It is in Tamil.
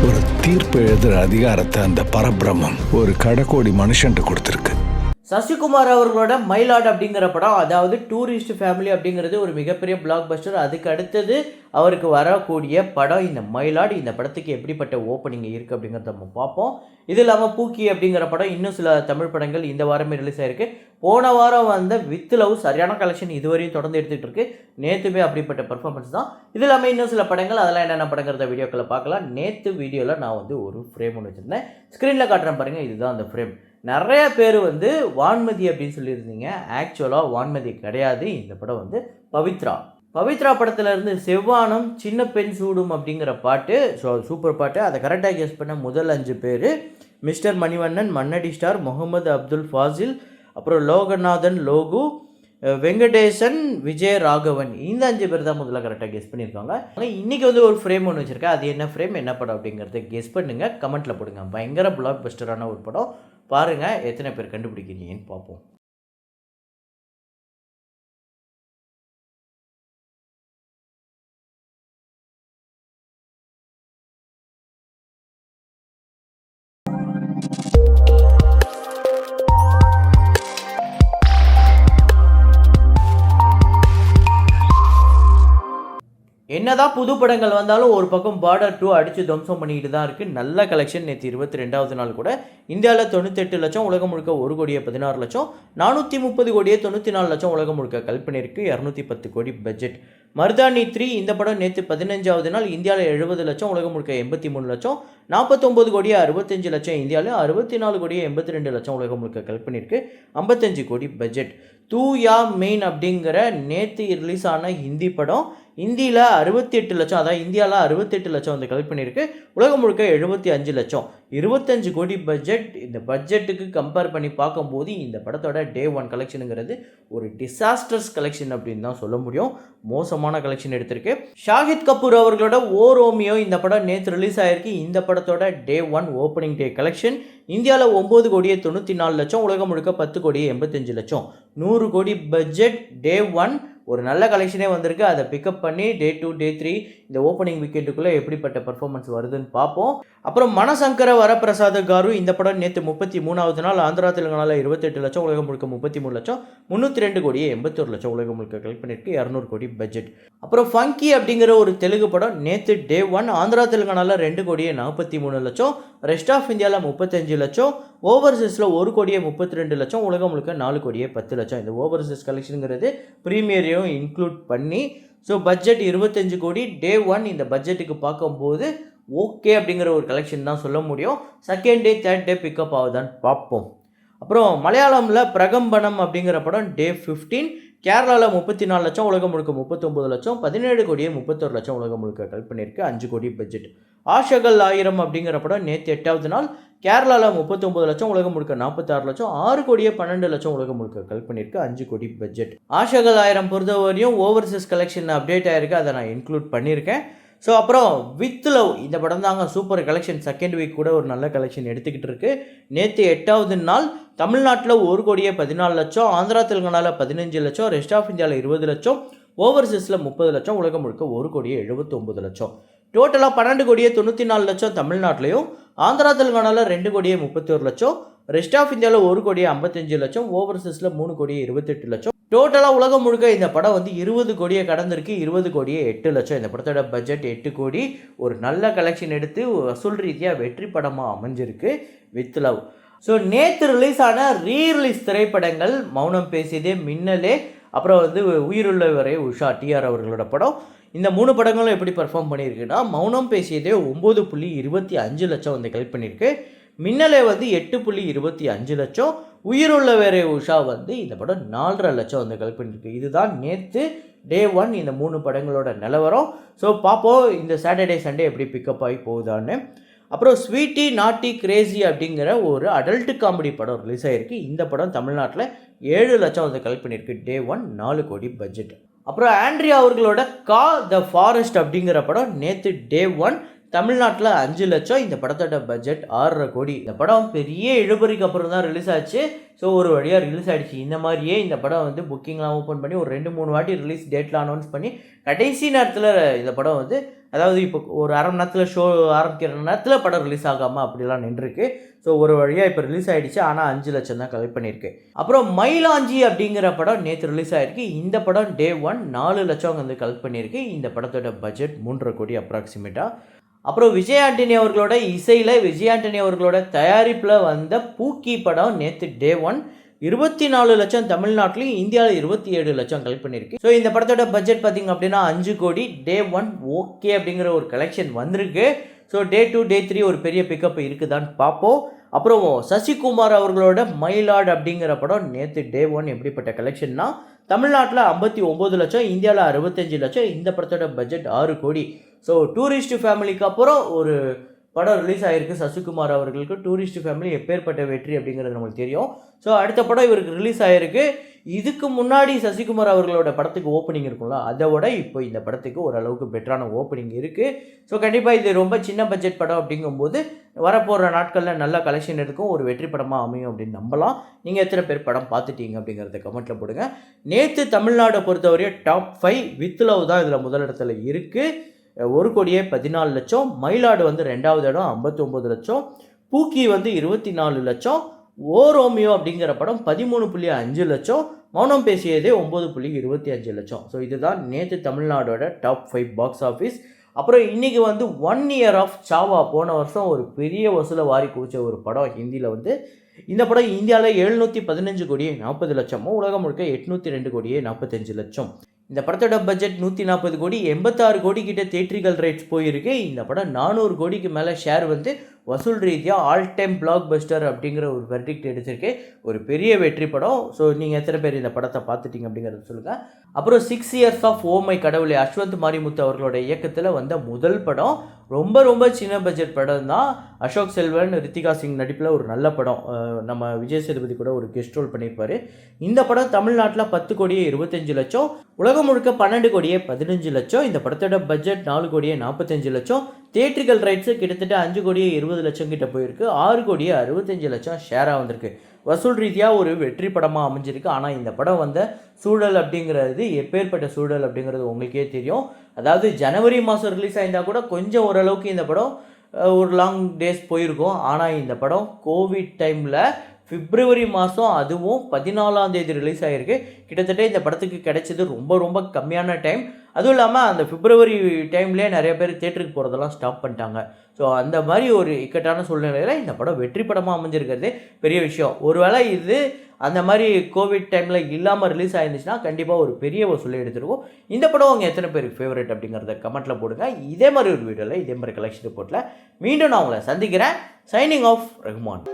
ஒரு தீர்ப்பு எழுதுற அதிகாரத்தை அந்த பரபிரம்மம் ஒரு கடைக்கோடி மனுஷன்ட்டு கொடுத்துருக்கு. சசிகுமார் அவர்களோட மயிலாடு அப்படிங்கிற படம், அதாவது டூரிஸ்ட் ஃபேமிலி அப்படிங்கிறது ஒரு மிகப்பெரிய பிளாக் பஸ்டர். அதுக்கு அடுத்தது அவருக்கு வரக்கூடிய படம் இந்த மயிலாடு. இந்த படத்துக்கு எப்படிப்பட்ட ஓப்பனிங் இருக்குது அப்படிங்கிறத நம்ம பார்ப்போம். இது இல்லாமல் பூக்கி அப்படிங்கிற படம், இன்னும் சில தமிழ் படங்கள் இந்த வாரமே ரிலீஸ் ஆகிருக்கு. போன வாரம் வந்த வித் லவ் சரியான கலெக்ஷன் இதுவரையும் தொடர்ந்து எடுத்துகிட்டு இருக்கு. நேற்றுமே அப்படிப்பட்ட பர்ஃபார்மன்ஸ் தான். இது இல்லாமல் இன்னும் சில படங்கள், அதெல்லாம் என்னென்ன படங்கிறத வீடியோக்களை பார்க்கலாம். நேற்று வீடியோவில் நான் ஒரு ஃப்ரேம் ஒன்று வச்சுருந்தேன், ஸ்க்ரீனில் காட்டுறேன் பாருங்கள். இதுதான் அந்த ஃப்ரேம். நிறைய பேர் வான்மதி அப்படின்னு சொல்லியிருந்தீங்க. ஆக்சுவலாக வான்மதி கிடையாது. இந்த படம் பவித்ரா. பவித்ரா படத்தில் இருந்து செவ்வானம் சின்ன பெண் சூடும் அப்படிங்கிற பாட்டு, சூப்பர் பாட்டு. அதை கரெக்டாக கெஸ் பண்ண முதல் 5 பேர் மிஸ்டர் மணிவண்ணன், மன்னடி ஸ்டார், முகமது அப்துல் ஃபாசில், அப்புறம் லோகநாதன் லோகு, வெங்கடேசன், விஜய் ராகவன். இந்த 5 பேர் தான் முதல்ல கரெக்டாக கெஸ் பண்ணியிருக்காங்க. இன்றைக்கி ஒரு ஃப்ரேம் ஒன்று வச்சுருக்கேன். அது என்ன ஃப்ரேம், என்ன படம் அப்படிங்கிறத கெஸ் பண்ணுங்கள், கமெண்ட்டில் போடுங்க. பயங்கர பிளாக் பஸ்டரான ஒரு படம். பாருங்கள் எத்தனை பேர் கண்டுபிடிக்கிறீங்கன்னு பார்ப்போம். என்னதான் புது படங்கள் வந்தாலும் ஒரு பக்கம் பார்டர் 2 அடித்து துவம்சம் பண்ணிக்கிட்டு தான் இருக்குது. நல்ல கலெக்ஷன். நேற்று 22வது நாள் கூட இந்தியாவில் 98 லட்சம், உலகம் முழுக்க 1 கோடியே 16 லட்சம், 430 கோடியே 94 லட்சம் உலகம் முழுக்க கல்பனைக்கு 210 கோடி பட்ஜெட். மருதாணி 3 இந்த படம் நேற்று 15வது நாள் இந்தியாவில் 70 லட்சம், உலகம் முழுக்க 83 லட்சம், 49 கோடியே 65 லட்சம் இந்தியாவில், 64 கோடியே 82 லட்சம் உலகம் முழுக்க கல்பனைக்கு 55 கோடி பட்ஜெட். தூ யா மெயின் அப்படிங்கிற நேற்று ரிலீஸ் ஆன ஹிந்தி படம் இந்தியில் 68 லட்சம், அதாவது இந்தியாவில் 68 லட்சம் கலெக்ட் பண்ணியிருக்கு. உலகம் முழுக்க 75 லட்சம், 25 கோடி பட்ஜெட். இந்த பட்ஜெட்டுக்கு கம்பேர் பண்ணி பார்க்கும்போது இந்த படத்தோட டே 1 கலெக்ஷனுங்கிறது ஒரு டிசாஸ்டர்ஸ் கலெக்ஷன் அப்படின்னு தான் சொல்ல முடியும். மோசமான கலெக்ஷன் எடுத்திருக்கு. ஷாஹித் கபூர் அவர்களோட ஓ ரோமியோ இந்த படம் நேற்று ரிலீஸ் ஆகிருக்கு. இந்த படத்தோட டே 1 ஓப்பனிங் டே கலெக்ஷன் இந்தியாவில் 9 கோடியே 94 லட்சம், உலகம் முழுக்க 10 கோடியே 85 லட்சம், 100 கோடி பட்ஜெட். டே 1 ஒரு நல்ல கலெக்ஷனே வந்திருக்கு. அதை பிக்கப் பண்ணி டே 2 டே 3 இந்த ஓப்பனிங் வீக்கெண்டுக்குள்ளே எப்படிப்பட்ட பர்ஃபார்மன்ஸ் வருதுன்னு பார்ப்போம். அப்புறம் மனசங்கர வரப்பிரசாத காரு இந்த படம் நேற்று 33வது நாள் ஆந்திரா தெலுங்கானாவில் 28 லட்சம், உலகம் முழுக்க 33 லட்சம், 302 கோடியே 81 லட்சம் உலகம் முழுக்க கலெக்ட் பண்ணியிருக்கு, 200 கோடி பட்ஜெட். அப்புறம் ஃபங்கி அப்படிங்கிற ஒரு தெலுங்கு படம் நேற்று டே 1 ஆந்திரா தெலுங்கானாவில் 2 கோடியே 43 லட்சம், ரெஸ்ட் ஆஃப் இந்தியாவில் 35 லட்சம், ஓவர்சீஸில் 1 கோடியே 32 லட்சம், உலகம் முழுக்க 4 கோடியே 10 லட்சம். இந்த ஓவர்சீஸ் கலெக்ஷனுங்கிறது ப்ரீமியரையும் இன்க்ளூட் பண்ணி பட்ஜெட் 25 கோடி. டே 1 இந்த பட்ஜெட்டுக்கு பார்க்கும்போது ஓகே அப்படிங்கிற ஒரு கலெக்ஷன் தான் சொல்ல முடியும். செகண்ட் டே 3rd டே பிக்கப் ஆகுதான்னு பார்ப்போம். அப்புறம் மலையாளமில் பிரகம்பனம் அப்படிங்கிற படம் டே 15 கேரளாவில் 34 லட்சம், உலகம் முழுக்க 39 லட்சம், 17 கோடியே 31 லட்சம் உலகம் முழுக்க கலெக்ட் பண்ணியிருக்கு, 5 கோடி பட்ஜெட். ஆஷகல் 1000 அப்படிங்கிற படம் நேற்று 8வது நாள் கேரளாவில் 39 லட்சம், உலகம் முழுக்க 46 லட்சம், 6 கோடியே 12 லட்சம் உலகம் முழுக்க கலெக்ட் பண்ணியிருக்கு, 5 கோடி பட்ஜெட். ஆஷகல் 1000 பொறுத்தவரையும் ஓவர்சீஸ் கலெக்ஷன் அப்டேட் ஆகிருக்கு, அதை நான் இன்க்ளூட் பண்ணியிருக்கேன். அப்புறம் வித் லவ் இந்த படம் தாங்க சூப்பர் கலெக்ஷன். செகண்ட் வீக் கூட ஒரு நல்ல கலெக்ஷன் எடுத்துக்கிட்டு இருக்கு. நேற்று 8வது நாள் தமிழ்நாட்டில் 1 கோடியே 14 லட்சம், ஆந்திரா தெலுங்கானாவில் 15 லட்சம், ரெஸ்ட் ஆஃப் இந்தியாவில் 20 லட்சம், ஓவர்சீஸில் 30 லட்சம், உலகம் முழுக்க 1 கோடியே 79 லட்சம். டோட்டலாக 12 கோடியே 94 லட்சம் தமிழ்நாட்டிலையும், ஆந்திரா தெலுங்கானாவில் 2 கோடியே 31 லட்சம், ரெஸ்ட் ஆஃப் இந்தியாவில் 1 கோடியே 55 லட்சம், ஓவர்சீஸில் 3 கோடியே 28 லட்சம். டோட்டலாக உலகம் முழுக்க இந்த படம் 20 கோடியை கடந்திருக்கு, 20 கோடியே 8 லட்சம். இந்த படத்தோட பட்ஜெட் 8 கோடி. ஒரு நல்ல கலெக்ஷன் எடுத்து வசூல் ரீதியாக வெற்றி படமாக அமைஞ்சிருக்கு வித் லவ். நேற்று ரிலீஸ் ஆன ரீரிலீஸ் திரைப்படங்கள் மௌனம் பேசியதே, மின்னலே, அப்புறம் உயிருள்ளவரே உஷா டிஆர் அவர்களோட படம். இந்த 3 படங்களும் எப்படி பர்ஃபார்ம் பண்ணியிருக்குன்னா, மௌனம் பேசியதே 9.25 லட்சம் கலெக்ட் பண்ணியிருக்கு, மின்னலே 8.25 லட்சம், உயிருள்ளவரே உஷா இந்த படம் 4.5 லட்சம் கலெக்ட் பண்ணியிருக்கு. இதுதான் நேற்று டே 1 இந்த 3 படங்களோட நிலவரம். பார்ப்போம் இந்த சாட்டர்டே சண்டே எப்படி பிக்கப் ஆகி போகுதான்னு. அப்புறம் ஸ்வீட்டி நாட்டி கிரேசி அப்படிங்கிற ஒரு அடல்ட் காமெடி படம் ரிலீஸ் ஆகிருக்கு. இந்த படம் தமிழ்நாட்டில் 7 லட்சம் கலெக்ட் பண்ணியிருக்கு. டே 1 4 கோடி பட்ஜெட். அப்புறம் ஆண்ட்ரியா அவர்களோட த ஃபாரஸ்ட் அப்படிங்கிற படம் நேற்று டே 1 தமிழ்நாட்டில் 5 லட்சம். இந்த படத்தோட பட்ஜெட் 6.5 கோடி. இந்த படம் பெரிய இழுபறிக்கு அப்புறம் தான் ரிலீஸ் ஆச்சு. ஸோ ஒரு வழியாக ரிலீஸ் ஆகிடுச்சு. இந்த மாதிரியே இந்த படம் வந்து புக்கிங்லாம் ஓப்பன் பண்ணி ஒரு 2-3 வாட்டி ரிலீஸ் டேட்லாம் அனௌன்ஸ் பண்ணி கடைசி நேரத்தில் இந்த படம் வந்து, அதாவது இப்போ ஒரு அரை மணி நேரத்தில் ஷோ ஆரம்பிக்கிற நேரத்தில் படம் ரிலீஸ் ஆகாமல் அப்படிலாம் நின்றுருக்கு. ஸோ ஒரு வழியாக இப்போ ரிலீஸ் ஆகிடுச்சு. ஆனால் 5 லட்சம் தான் கலெக்ட் பண்ணியிருக்கு. அப்புறம் மயிலாஞ்சி அப்படிங்கிற படம் நேற்று ரிலீஸ் ஆகிருக்கு. இந்த படம் டே 1 4 லட்சம் வந்து கலெக்ட் பண்ணியிருக்கு. இந்த படத்தோட பட்ஜெட் 3.5 கோடி அப்ராக்சிமேட்டாக. அப்புறம் விஜய் ஆண்டனி அவர்களோட இசையில், விஜய் ஆண்டனி அவர்களோட தயாரிப்பில் வந்த பூக்கி படம் நேற்று டே 1 24 லட்சம் தமிழ்நாட்டிலையும், இந்தியாவில் 27 லட்சம் கலெக்ட் பண்ணியிருக்கு. ஸோ இந்த படத்தோட பட்ஜெட் பார்த்திங்க அப்படின்னா 5 கோடி. டே 1 ஓகே அப்படிங்கிற ஒரு கலெக்ஷன் வந்திருக்கு. ஸோ டே 2 டே 3 ஒரு பெரிய பிக்கப் இருக்குதான்னு பார்ப்போம். அப்புறம் சசிகுமார் அவர்களோட மயிலாடு அப்படிங்கிற படம் நேற்று டே 1 எப்படிப்பட்ட கலெக்ஷன்னா, தமிழ்நாட்டில் 59 லட்சம், இந்தியாவில் 65 லட்சம். இந்த படத்தோட பட்ஜெட் 6 கோடி. ஸோ டூரிஸ்ட் ஃபேமிலிக்கு அப்புறம் ஒரு படம் ரிலீஸ் ஆகிருக்கு சசிகுமார் அவர்களுக்கு. டூரிஸ்ட் ஃபேமிலி எப்பேற்பட்ட வெற்றி அப்படிங்கிறது நம்மளுக்கு தெரியும். ஸோ அடுத்த படம் இவருக்கு ரிலீஸ் ஆகிருக்கு. இதுக்கு முன்னாடி சசிகுமார் அவர்களோட படத்துக்கு ஓப்பனிங் இருக்கும்ல, அதை விட இப்போ இந்த படத்துக்கு ஓரளவுக்கு பெட்டரான ஓப்பனிங் இருக்குது. ஸோ கண்டிப்பாக இது ரொம்ப சின்ன பட்ஜெட் படம் அப்படிங்கும்போது வரப்போகிற நாட்களில் நல்ல கலெக்ஷன் இருக்கும், ஒரு வெற்றி படமாக அமையும் அப்படின்னு நம்பலாம். நீங்கள் எத்தனை பேர் படம் பார்த்துட்டீங்க அப்படிங்கிறத கமெண்ட்டில் போடுங்க. நேற்று தமிழ்நாடை பொறுத்தவரையும் டாப் 5 வித் லவ் தான் இதில் முதலிடத்தில் இருக்குது. 1 கோடியே 14 லட்சம். மயிலாடு வந்து 2வது இடம் 59 லட்சம். பூக்கி வந்து 24 லட்சம். ஓ ரோமியோ அப்படிங்கிற படம் 13.5 லட்சம். மௌனம் பேசியதே 9.25 லட்சம். ஸோ இதுதான் நேற்று தமிழ்நாடோட டாப் 5 பாக்ஸ் ஆஃபீஸ். அப்புறம் இன்றைக்கி வந்து 1 இயர் ஆஃப் சாவா, போன வருஷம் ஒரு பெரிய வசூலை வாரி குவிச்ச ஒரு படம் ஹிந்தியில் வந்து. இந்த படம் இந்தியாவில் 715 கோடியே 40 லட்சமும், உலகம் முழுக்க 802 கோடியே 45 லட்சம். இந்த படத்தோட பட்ஜெட் 140 கோடி. 86 கோடி கிட்ட தியேட்ரிக்கல் ரைட்ஸ் போயிருக்கு. இந்த படம் 400 கோடிக்கு மேலே ஷேர் வந்து வசூல் ரீதியாக ஆல் டைம் பிளாக் பஸ்டர் அப்படிங்கிற ஒரு வெர்டிக்ட் எடுத்திருக்கு. ஒரு பெரிய வெற்றி படம். ஸோ நீங்கள் எத்தனை பேர் இந்த படத்தை பார்த்துட்டீங்க அப்படிங்கிறத சொல்லுங்கள். அப்புறம் 6 இயர்ஸ் ஆஃப் ஓ மை கடவுளே, அஸ்வந்த் மாரிமுத்து அவர்களோட இயக்கத்தில் வந்த முதல் படம். ரொம்ப ரொம்ப சின்ன பட்ஜெட் படம் தான். அசோக் செல்வன், ரித்திகா சிங் நடிப்பில் ஒரு நல்ல படம். நம்ம விஜய் சேதுபதி கூட ஒரு கெஸ்ட் ரோல் பண்ணியிருப்பார். இந்த படம் தமிழ்நாட்டில் 10 கோடியே 25 லட்சம், உலகம் முழுக்க 12 கோடியே 15 லட்சம். இந்த படத்தோட பட்ஜெட் 4 கோடியே 45 லட்சம். தியேட்ரிக்கல் ரைட்ஸு கிட்டத்தட்ட 5 கோடியே 20 லட்சம் கிட்ட போயிருக்கு. 6 கோடியே 65 லட்சம் ஷேராக வந்திருக்கு. வசூல் ரீதியாக ஒரு வெற்றி படமாக அமைஞ்சிருக்கு. ஆனால் இந்த படம் வந்த சூழல் அப்படிங்கிறது எப்பேற்பட்ட சூழல் அப்படிங்கிறது உங்களுக்கே தெரியும். அதாவது ஜனவரி மாதம் ரிலீஸ் ஆயிருந்தால் கூட கொஞ்சம் ஓரளவுக்கு இந்த படம் ஒரு லாங் டேஸ் போயிருக்கும். ஆனால் இந்த படம் கோவிட் டைமில் பிப்ரவரி மாதம், அதுவும் 14ஆம் தேதி ரிலீஸ் ஆகிருக்கு. கிட்டத்தட்ட இந்த படத்துக்கு கிடைச்சது ரொம்ப ரொம்ப கம்மியான டைம். அதுவும் இல்லாமல் அந்த பிப்ரவரி டைம்லேயே நிறைய பேர் தியேட்டருக்கு போகிறதெல்லாம் ஸ்டாப் பண்ணிட்டாங்க. ஸோ அந்த மாதிரி ஒரு இக்கட்டான சூழ்நிலையில் இந்த படம் வெற்றி படமாக அமைஞ்சிருக்கிறது பெரிய விஷயம். ஒருவேளை இது அந்த மாதிரி கோவிட் டைமில் இல்லாமல் ரிலீஸ் ஆயிருந்துச்சுன்னா கண்டிப்பாக ஒரு பெரிய வசூலை எடுத்துருக்கும். இந்த படம் அவங்க எத்தனை பேருக்கு ஃபேவரட் அப்படிங்கிறத கமெண்ட்டில் போடுங்க. இதே மாதிரி ஒரு வீடியோவில் இதே மாதிரி கலெக்ஷன் ரிப்போர்ட்டில் மீண்டும் நான் உங்களை சந்திக்கிறேன். Signing off Rahman.